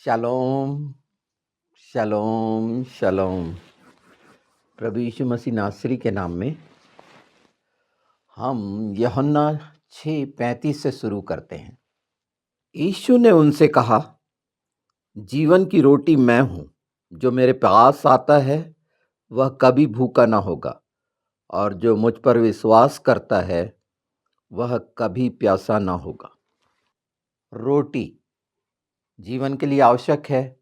Shalom, शालोम, शालोम। प्रभु यीशु मसीह नासरी के नाम में हम यूहन्ना 6:35 से शुरू करते हैं। यीशु ने उनसे कहा, जीवन की रोटी मैं हूँ, जो मेरे पास आता है वह कभी भूखा ना होगा, और जो मुझ पर विश्वास करता है वह कभी प्यासा ना होगा। रोटी जीवन के लिए आवश्यक है,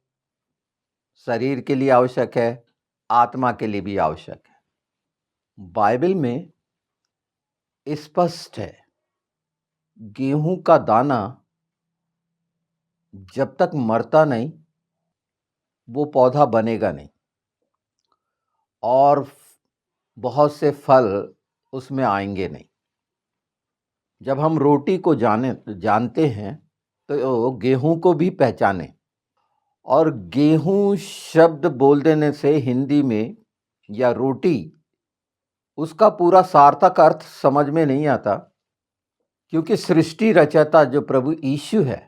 शरीर के लिए आवश्यक है, आत्मा के लिए भी आवश्यक है। बाइबल में स्पष्ट है, गेहूं का दाना जब तक मरता नहीं वो पौधा बनेगा नहीं और बहुत से फल उसमें आएंगे नहीं। जब हम रोटी को जानते हैं तो गेहूं को भी पहचाने, और गेहूं शब्द बोल देने से हिंदी में या रोटी उसका पूरा सार्थक अर्थ समझ में नहीं आता, क्योंकि सृष्टि रचयिता जो प्रभु यीशु है,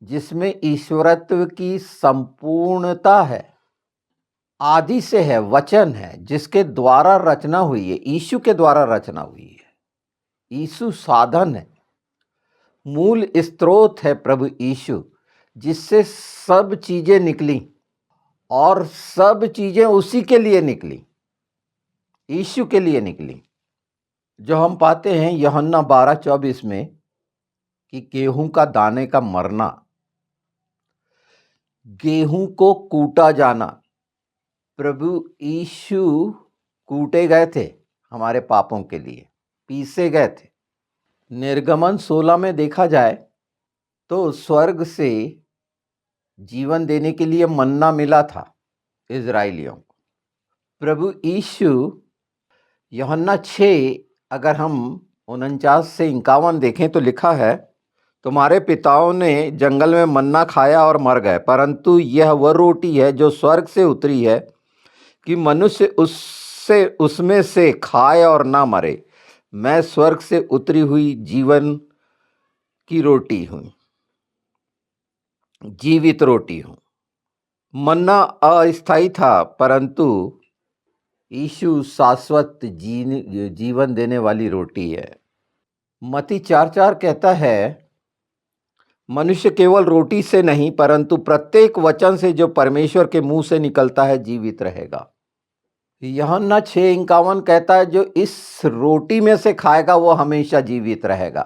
जिसमें ईश्वरत्व की संपूर्णता है, आदि से है, वचन है, जिसके द्वारा रचना हुई है, यीशु के द्वारा रचना हुई है। यीशु साधन है, मूल स्रोत है प्रभु यीशु, जिससे सब चीजें निकली और सब चीजें उसी के लिए निकली, यीशु के लिए निकली। जो हम पाते हैं यूहन्ना 12:24 में कि गेहूं का दाने का मरना, गेहूं को कूटा जाना। प्रभु यीशु कूटे गए थे हमारे पापों के लिए, पीसे गए थे। निर्गमन 16 में देखा जाए तो स्वर्ग से जीवन देने के लिए मन्ना मिला था इजराइलियों को। प्रभु यीशु यूहन्ना 6 अगर हम 49 से 51 देखें तो लिखा है, तुम्हारे पिताओं ने जंगल में मन्ना खाया और मर गए, परंतु यह वह रोटी है जो स्वर्ग से उतरी है, कि मनुष्य उसमें से खाए और ना मरे। मैं स्वर्ग से उतरी हुई जीवन की रोटी हूं, जीवित रोटी हूं। मन्ना अस्थायी था, परंतु यीशु शाश्वत जीवन देने वाली रोटी है। मत्ती 4:4 कहता है, मनुष्य केवल रोटी से नहीं परंतु प्रत्येक वचन से जो परमेश्वर के मुंह से निकलता है जीवित रहेगा। यूहन्ना 6:51 कहता है, जो इस रोटी में से खाएगा वो हमेशा जीवित रहेगा।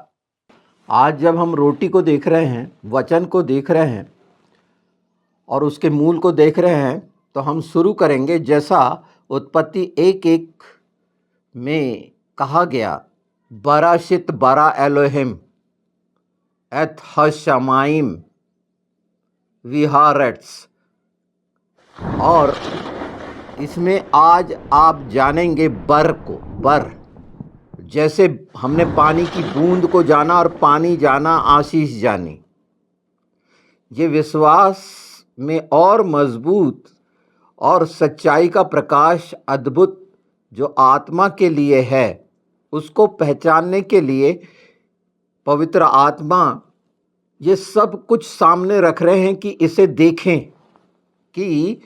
आज जब हम रोटी को देख रहे हैं, वचन को देख रहे हैं और उसके मूल को देख रहे हैं, तो हम शुरू करेंगे जैसा उत्पत्ति 1:1 में कहा गया, बराशित bara एलोहिम एथ हशमाइम विहारेट्स। और इसमें आज आप जानेंगे बर को, बर जैसे हमने पानी की बूंद को जाना और पानी जाना, आशीष जानी। ये विश्वास में और मजबूत और सच्चाई का प्रकाश अद्भुत जो आत्मा के लिए है, उसको पहचानने के लिए पवित्र आत्मा ये सब कुछ सामने रख रहे हैं कि इसे देखें कि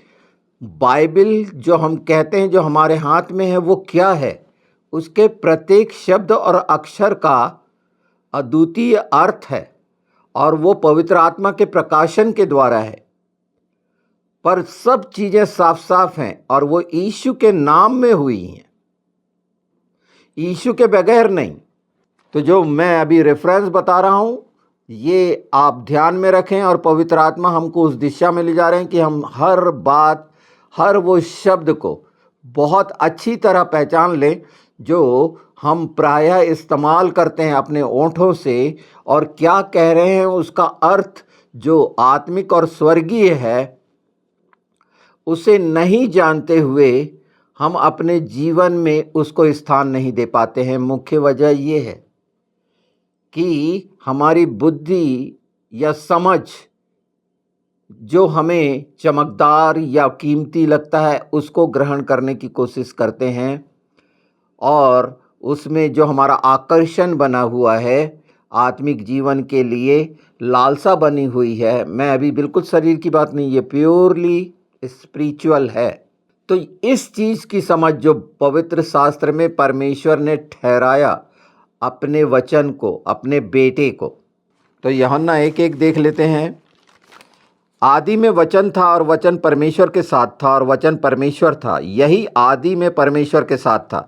बाइबल जो हम कहते हैं जो हमारे हाथ में है वो क्या है। उसके प्रत्येक शब्द और अक्षर का अद्वितीय अर्थ है और वो पवित्र आत्मा के प्रकाशन के द्वारा है। पर सब चीजें साफ साफ हैं और वो यीशु के नाम में हुई हैं, यीशु के बगैर नहीं। तो जो मैं अभी रेफरेंस बता रहा हूं, ये आप ध्यान में रखें और पवित्र आत्मा हमको उस दिशा में ले जा रहे हैं कि हम हर बात, हर वो शब्द को बहुत अच्छी तरह पहचान लें जो हम प्रायः इस्तेमाल करते हैं अपने ओंठों से, और क्या कह रहे हैं उसका अर्थ जो आत्मिक और स्वर्गीय है उसे नहीं जानते हुए हम अपने जीवन में उसको स्थान नहीं दे पाते हैं। मुख्य वजह ये है कि हमारी बुद्धि या समझ जो हमें चमकदार या कीमती लगता है उसको ग्रहण करने की कोशिश करते हैं, और उसमें जो हमारा आकर्षण बना हुआ है आत्मिक जीवन के लिए लालसा बनी हुई है। मैं अभी बिल्कुल शरीर की बात नहीं, ये प्योरली स्पिरिचुअल है। तो इस चीज़ की समझ जो पवित्र शास्त्र में परमेश्वर ने ठहराया अपने वचन को, अपने बेटे को। तो यूहन्ना 1:1 देख लेते हैं। आदि में वचन था और वचन परमेश्वर के साथ था और वचन परमेश्वर था। यही आदि में परमेश्वर के साथ था।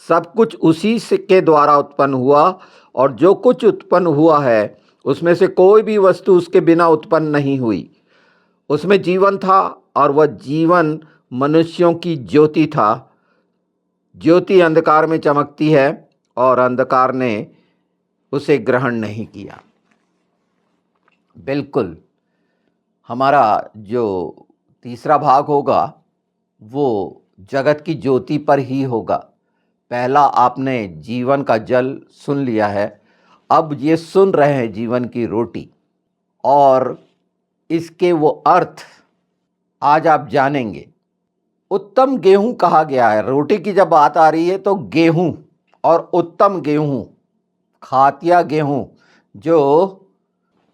सब कुछ उसी से के द्वारा उत्पन्न हुआ और जो कुछ उत्पन्न हुआ है उसमें से कोई भी वस्तु उसके बिना उत्पन्न नहीं हुई। उसमें जीवन था और वह जीवन मनुष्यों की ज्योति था। ज्योति अंधकार में चमकती है और अंधकार ने उसे ग्रहण नहीं किया। बिल्कुल हमारा जो तीसरा भाग होगा वो जगत की ज्योति पर ही होगा। पहला आपने जीवन का जल सुन लिया है, अब ये सुन रहे हैं जीवन की रोटी, और इसके वो अर्थ आज आप जानेंगे। उत्तम गेहूं कहा गया है। रोटी की जब बात आ रही है तो गेहूं और उत्तम गेहूं, खातिया गेहूं, जो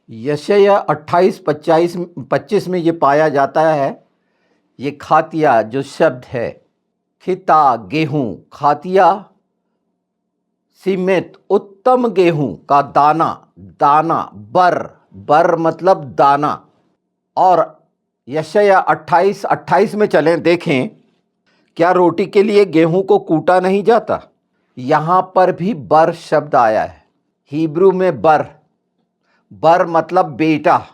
यशायाह 28-25 में ये पाया जाता है। ये खातिया जो शब्द है, खिता गेहूं, खातिया सीमित, उत्तम गेहूं का दाना, दाना बर मतलब दाना। और यशायाह 28:28 में चलें, देखें, क्या रोटी के लिए गेहूं को कूटा नहीं जाता? यहां पर भी बर शब्द आया है, हिब्रू में बर मतलब बेटा,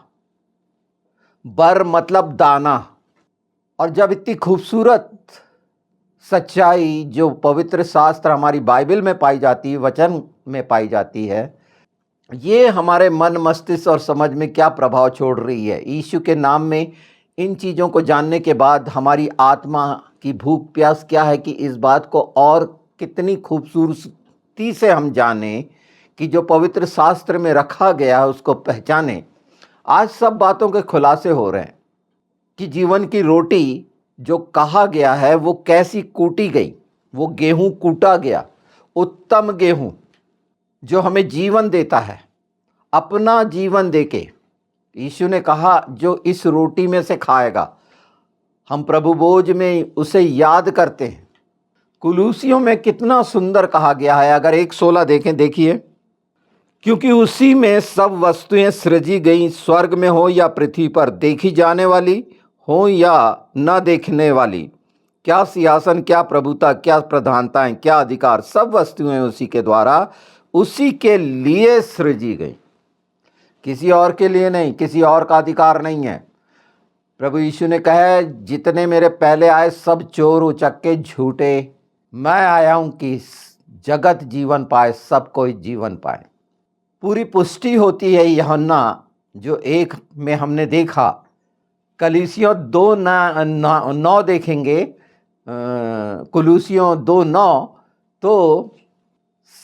बर मतलब दाना। और जब इतनी खूबसूरत सच्चाई जो पवित्र शास्त्र हमारी बाइबल में पाई जाती है, वचन में पाई जाती है, ये हमारे मन, मस्तिष्क और समझ में क्या प्रभाव छोड़ रही है। यीशु के नाम में इन चीज़ों को जानने के बाद हमारी आत्मा की भूख प्यास क्या है कि इस बात को और कितनी खूबसूरती से हम जाने कि जो पवित्र शास्त्र में रखा गया है उसको पहचाने। आज सब बातों के खुलासे हो रहे हैं कि जीवन की रोटी जो कहा गया है वो कैसी कूटी गई। वो गेहूं कूटा गया, उत्तम गेहूं जो हमें जीवन देता है, अपना जीवन देके। यीशु ने कहा जो इस रोटी में से खाएगा, हम प्रभु भोज में उसे याद करते हैं। कुलूसियों में कितना सुंदर कहा गया है, अगर 1:16 देखें, देखिए, क्योंकि उसी में सब वस्तुएं सृजी गई, स्वर्ग में हो या पृथ्वी पर, देखी जाने वाली हो या न देखने वाली। क्या सिंहासन, क्या प्रभुता, क्या प्रधानताएं, क्या अधिकार, सब वस्तुएं उसी के द्वारा, उसी के लिए सृजी गई, किसी और के लिए नहीं, किसी और का अधिकार नहीं है। प्रभु यीशु ने कहा, जितने मेरे पहले आए सब चोर उचक्के झूठे, मैं आया हूं कि जगत जीवन पाए, सब कोई जीवन पाए। पूरी पुष्टि होती है यूहन्ना जो 1 में हमने देखा। कलीसियों 2:9 देखेंगे, कुलूसियों 2:9, तो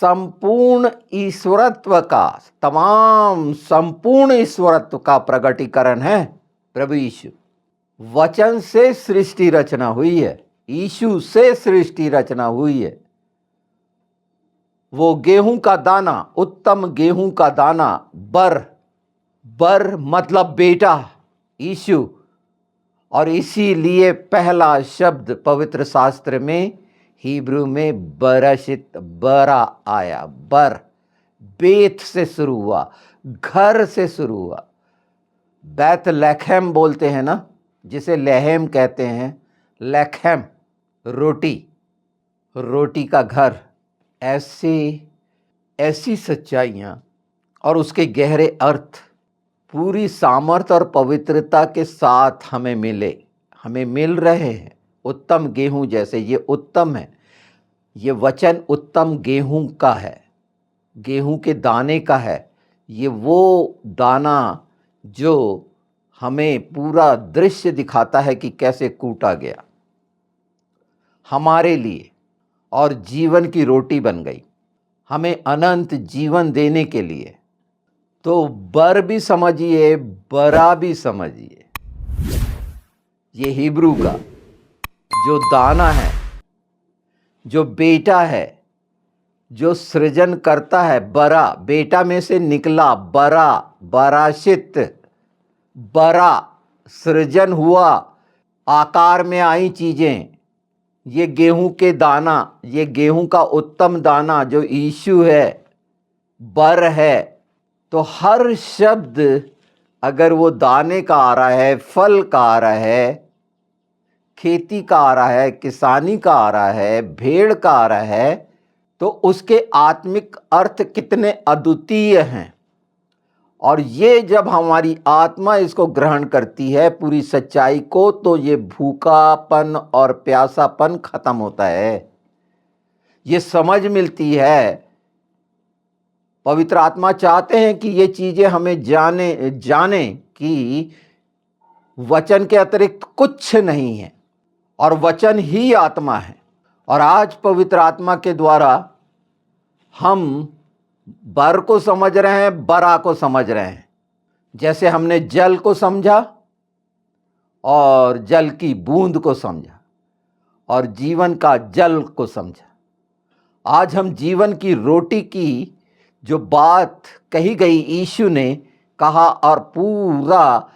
संपूर्ण ईश्वरत्व का, तमाम संपूर्ण ईश्वरत्व का प्रगटीकरण है प्रभु यीशु। वचन से सृष्टि रचना हुई है, यीशु से सृष्टि रचना हुई है। वो गेहूं का दाना, उत्तम गेहूं का दाना, बर मतलब बेटा, यीशु। और इसीलिए पहला शब्द पवित्र शास्त्र में हिब्रू में बरशित, बरा आया। बेत से शुरू हुआ, घर से शुरू हुआ। बैतलहम बोलते हैं ना, जिसे लहम कहते हैं, लहम रोटी का घर। ऐसी सच्चाइयाँ और उसके गहरे अर्थ पूरी सामर्थ और पवित्रता के साथ हमें मिल रहे हैं। उत्तम गेहूं जैसे, ये उत्तम है, ये वचन उत्तम गेहूं का है, गेहूं के दाने का है। ये वो दाना जो हमें पूरा दृश्य दिखाता है कि कैसे कूटा गया हमारे लिए और जीवन की रोटी बन गई, हमें अनंत जीवन देने के लिए। तो बर भी समझिए, बरा भी समझिए। ये हिब्रू का जो दाना है, जो बेटा है, जो सृजन करता है, बरा बेटा में से निकला, बरा बराशित, बरा सृजन हुआ, आकार में आई चीजें। ये गेहूं के दाना, ये गेहूं का उत्तम दाना जो यीशु है, बर है। तो हर शब्द अगर वो दाने का आ रहा है, फल का आ रहा है, खेती का आ रहा है, किसानी का आ रहा है, भेड़ का आ रहा है, तो उसके आत्मिक अर्थ कितने अद्वितीय हैं। और ये जब हमारी आत्मा इसको ग्रहण करती है पूरी सच्चाई को, तो ये भूखापन और प्यासापन खत्म होता है। ये समझ मिलती है। पवित्र आत्मा चाहते हैं कि ये चीजें हमें जाने कि वचन के अतिरिक्त कुछ नहीं है और वचन ही आत्मा है। और आज पवित्र आत्मा के द्वारा हम बर को समझ रहे हैं, बरा को समझ रहे हैं। जैसे हमने जल को समझा और जल की बूंद को समझा और जीवन का जल को समझा, आज हम जीवन की रोटी की जो बात कही गई यीशु ने कहा, और पूरा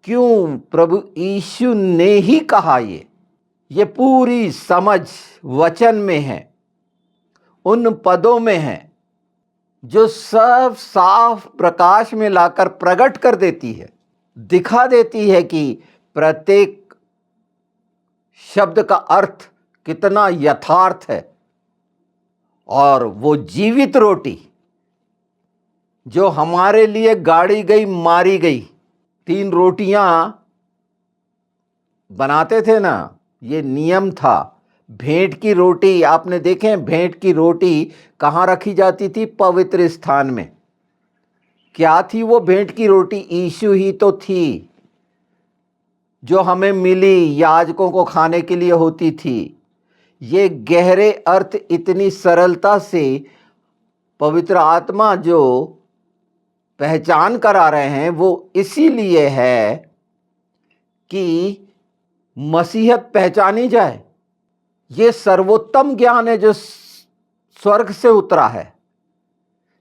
क्यों प्रभु यीशु ने ही कहा, ये पूरी समझ वचन में है, उन पदों में है जो सब साफ प्रकाश में लाकर प्रकट कर देती है, दिखा देती है कि प्रत्येक शब्द का अर्थ कितना यथार्थ है। और वो जीवित रोटी जो हमारे लिए गाड़ी गई, मारी गई, 3 रोटियां बनाते थे ना, ये नियम था। भेंट की रोटी आपने देखे, भेंट की रोटी कहाँ रखी जाती थी? पवित्र स्थान में। क्या थी वो भेंट की रोटी? यीशु ही तो थी जो हमें मिली, याजकों को खाने के लिए होती थी। ये गहरे अर्थ इतनी सरलता से पवित्र आत्मा जो पहचान करा रहे हैं, वो इसीलिए है कि मसीहत पहचानी जाए। ये सर्वोत्तम ज्ञान है जो स्वर्ग से उतरा है,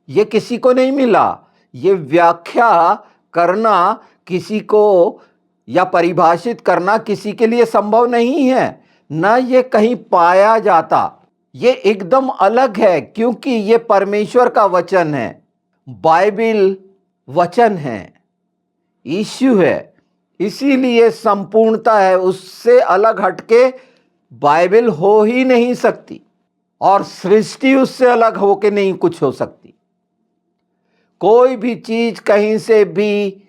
ये किसी को नहीं मिला। ये व्याख्या करना किसी को या परिभाषित करना किसी के लिए संभव नहीं है, ना ये कहीं पाया जाता। ये एकदम अलग है, क्योंकि ये परमेश्वर का वचन है। बाइबिल वचन है, यीशु है, इसीलिए संपूर्णता है। उससे अलग हटके बाइबिल हो ही नहीं सकती, और सृष्टि उससे अलग होके नहीं कुछ हो सकती। कोई भी चीज कहीं से भी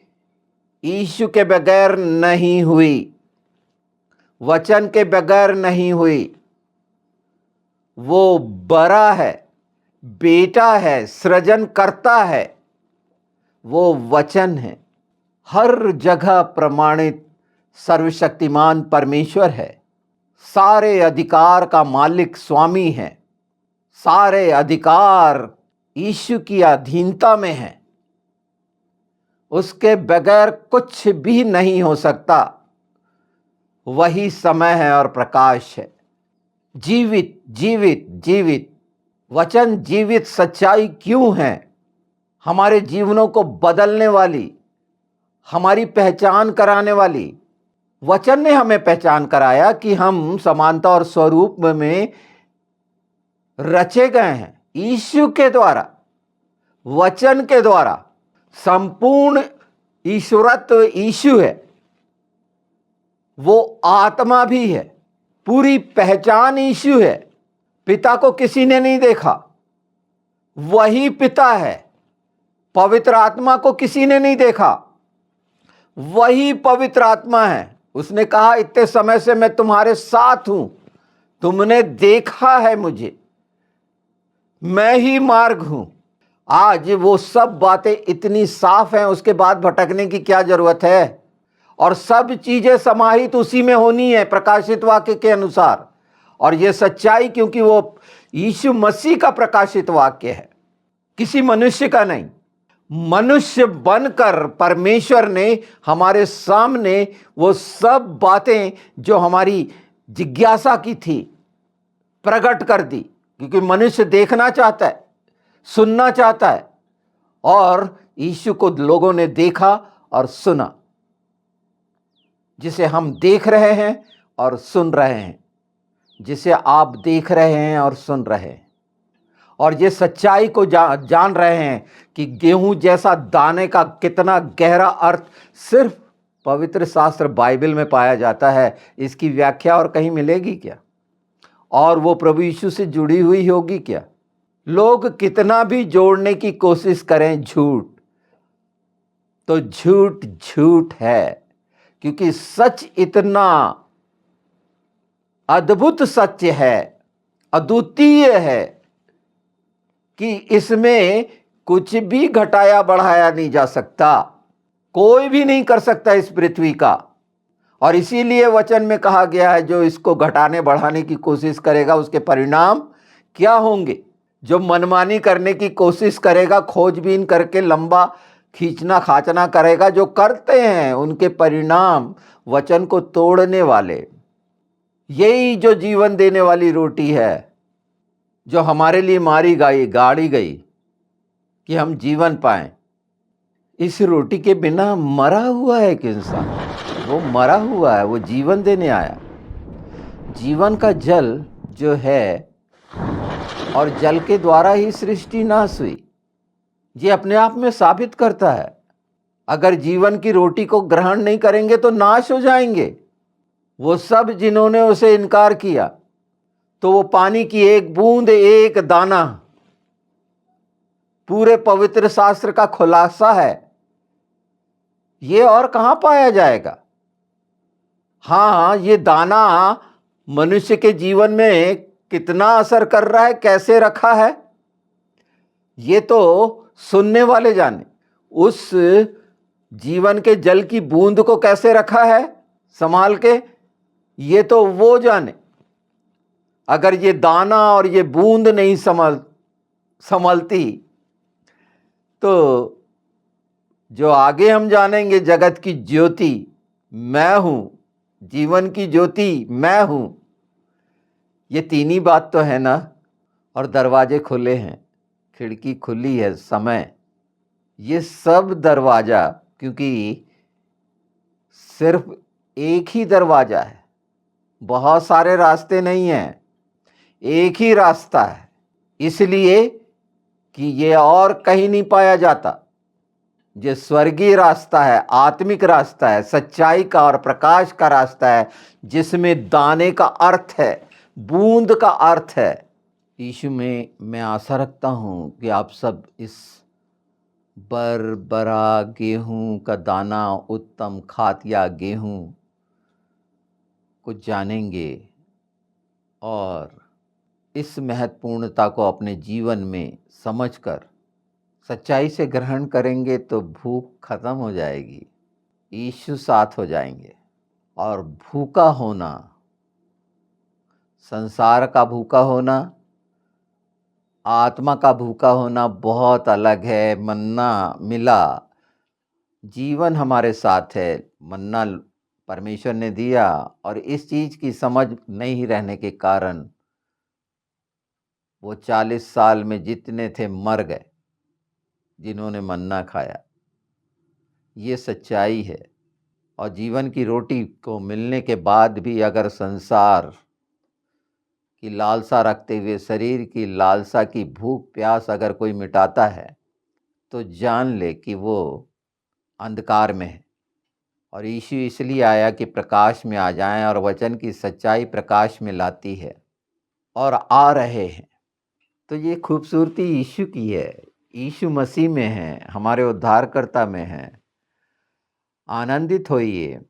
यीशु के बगैर नहीं हुई, वचन के बगैर नहीं हुई। वो बड़ा है, बेटा है, सृजन करता है, वो वचन है। हर जगह प्रमाणित सर्वशक्तिमान परमेश्वर है, सारे अधिकार का मालिक स्वामी है, सारे अधिकार यीशु की अधीनता में है। उसके बगैर कुछ भी नहीं हो सकता। वही समय है और प्रकाश है। जीवित जीवित जीवित वचन, जीवित सच्चाई क्यों है? हमारे जीवनों को बदलने वाली, हमारी पहचान कराने वाली। वचन ने हमें पहचान कराया कि हम समानता और स्वरूप में रचे गए हैं यीशु के द्वारा, वचन के द्वारा। संपूर्ण ईश्वरत्व यीशु है, वो आत्मा भी है, पूरी पहचान यीशु है। पिता को किसी ने नहीं देखा, वही पिता है। पवित्र आत्मा को किसी ने नहीं देखा, वही पवित्र आत्मा है। उसने कहा, इतने समय से मैं तुम्हारे साथ हूं, तुमने देखा है मुझे, मैं ही मार्ग हूं। आज वो सब बातें इतनी साफ हैं, उसके बाद भटकने की क्या जरूरत है? और सब चीजें समाहित उसी में होनी है, प्रकाशित वाक्य के अनुसार। और ये सच्चाई, क्योंकि वो यीशु मसीह का प्रकाशित वाक्य है, किसी मनुष्य का नहीं। मनुष्य बनकर परमेश्वर ने हमारे सामने वो सब बातें जो हमारी जिज्ञासा की थी प्रकट कर दी। क्योंकि मनुष्य देखना चाहता है, सुनना चाहता है, और यीशु को लोगों ने देखा और सुना, जिसे हम देख रहे हैं और सुन रहे हैं, जिसे आप देख रहे हैं और सुन रहे हैं, और ये सच्चाई को जान रहे हैं कि गेहूं जैसा दाने का कितना गहरा अर्थ सिर्फ पवित्र शास्त्र बाइबल में पाया जाता है। इसकी व्याख्या और कहीं मिलेगी क्या? और वो प्रभु यीशु से जुड़ी हुई होगी क्या? लोग कितना भी जोड़ने की कोशिश करें झूठ, तो झूठ झूठ है, क्योंकि सच इतना अद्भुत सत्य है, अद्वितीय है, कि इसमें कुछ भी घटाया बढ़ाया नहीं जा सकता, कोई भी नहीं कर सकता इस पृथ्वी का। और इसीलिए वचन में कहा गया है, जो इसको घटाने बढ़ाने की कोशिश करेगा उसके परिणाम क्या होंगे। जो मनमानी करने की कोशिश करेगा, खोजबीन करके लंबा खींचना खाचना करेगा, जो करते हैं उनके परिणाम वचन को तोड़ने वाले। यही जो जीवन देने वाली रोटी है, जो हमारे लिए मारी गई, गाड़ी गई, कि हम जीवन पाएं। इस रोटी के बिना मरा हुआ है एक इंसान, वो मरा हुआ है, वो जीवन देने आया। जीवन का जल जो है, और जल के द्वारा ही सृष्टि नाश हुई, ये अपने आप में साबित करता है। अगर जीवन की रोटी को ग्रहण नहीं करेंगे तो नाश हो जाएंगे वो सब जिन्होंने उसे इनकार किया। तो वो पानी की एक बूंद, एक दाना पूरे पवित्र शास्त्र का खुलासा है। ये और कहां पाया जाएगा? हाँ, ये दाना मनुष्य के जीवन में कितना असर कर रहा है, कैसे रखा है, ये तो सुनने वाले जाने। उस जीवन के जल की बूंद को कैसे रखा है संभाल के, ये तो वो जाने। अगर ये दाना और ये बूंद नहीं संभलती, तो जो आगे हम जानेंगे, जगत की ज्योति मैं हूं, जीवन की ज्योति मैं हूं, ये तीन ही बात तो है ना। और दरवाजे खुले हैं, खिड़की खुली है, समय, ये सब दरवाजा, क्योंकि सिर्फ एक ही दरवाजा है, बहुत सारे रास्ते नहीं हैं, एक ही रास्ता है, इसलिए कि ये और कहीं नहीं पाया जाता। ये स्वर्गीय रास्ता है, आत्मिक रास्ता है, सच्चाई का और प्रकाश का रास्ता है, जिसमें दाने का अर्थ है, बूंद का अर्थ है। यीशु में मैं आशा रखता हूं कि आप सब इस बरा गेहूं का दाना, उत्तम खातिया गेहूं को जानेंगे और इस महत्वपूर्णता को अपने जीवन में समझकर सच्चाई से ग्रहण करेंगे, तो भूख खत्म हो जाएगी, यीशु साथ हो जाएंगे। और भूखा होना, संसार का भूखा होना, आत्मा का भूखा होना बहुत अलग है। मन्ना मिला, जीवन हमारे साथ है, मन्ना परमेश्वर ने दिया, और इस चीज की समझ नहीं रहने के कारण वो 40 साल में जितने थे मर गए, जिन्होंने मन्ना खाया। ये सच्चाई है। और जीवन की रोटी को मिलने के बाद भी अगर संसार की लालसा रखते हुए शरीर की लालसा की भूख प्यास अगर कोई मिटाता है, तो जान ले कि वो अंधकार में है। और यीशु इसलिए आया कि प्रकाश में आ जाएं, और वचन की सच्चाई प्रकाश में लाती है, और आ रहे हैं। तो ये खूबसूरती यीशु की है, यीशु मसीह में है, हमारे उद्धारकर्ता में है। आनंदित होइए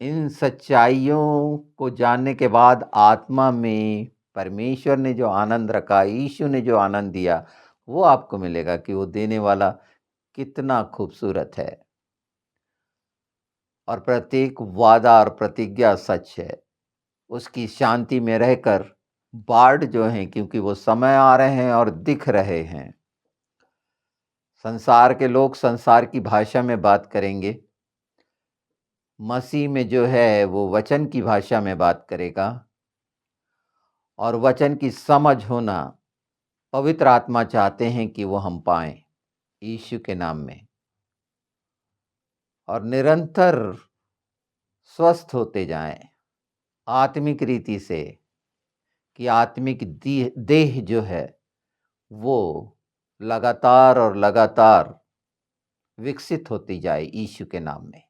इन सच्चाइयों को जानने के बाद। आत्मा में परमेश्वर ने जो आनंद रखा, यीशु ने जो आनंद दिया, वो आपको मिलेगा कि वो देने वाला कितना खूबसूरत है। और प्रत्येक वादा और प्रतिज्ञा सच है। उसकी शांति में रहकर बाढ़ जो हैं, क्योंकि वो समय आ रहे हैं और दिख रहे हैं। संसार के लोग संसार की भाषा में बात करेंगे, मसीह में जो है वो वचन की भाषा में बात करेगा। और वचन की समझ होना पवित्र आत्मा चाहते हैं कि वो हम पाएं यीशु के नाम में, और निरंतर स्वस्थ होते जाएं आत्मिक रीति से, कि आत्मिक देह जो है वो लगातार और लगातार विकसित होती जाए यीशु के नाम में।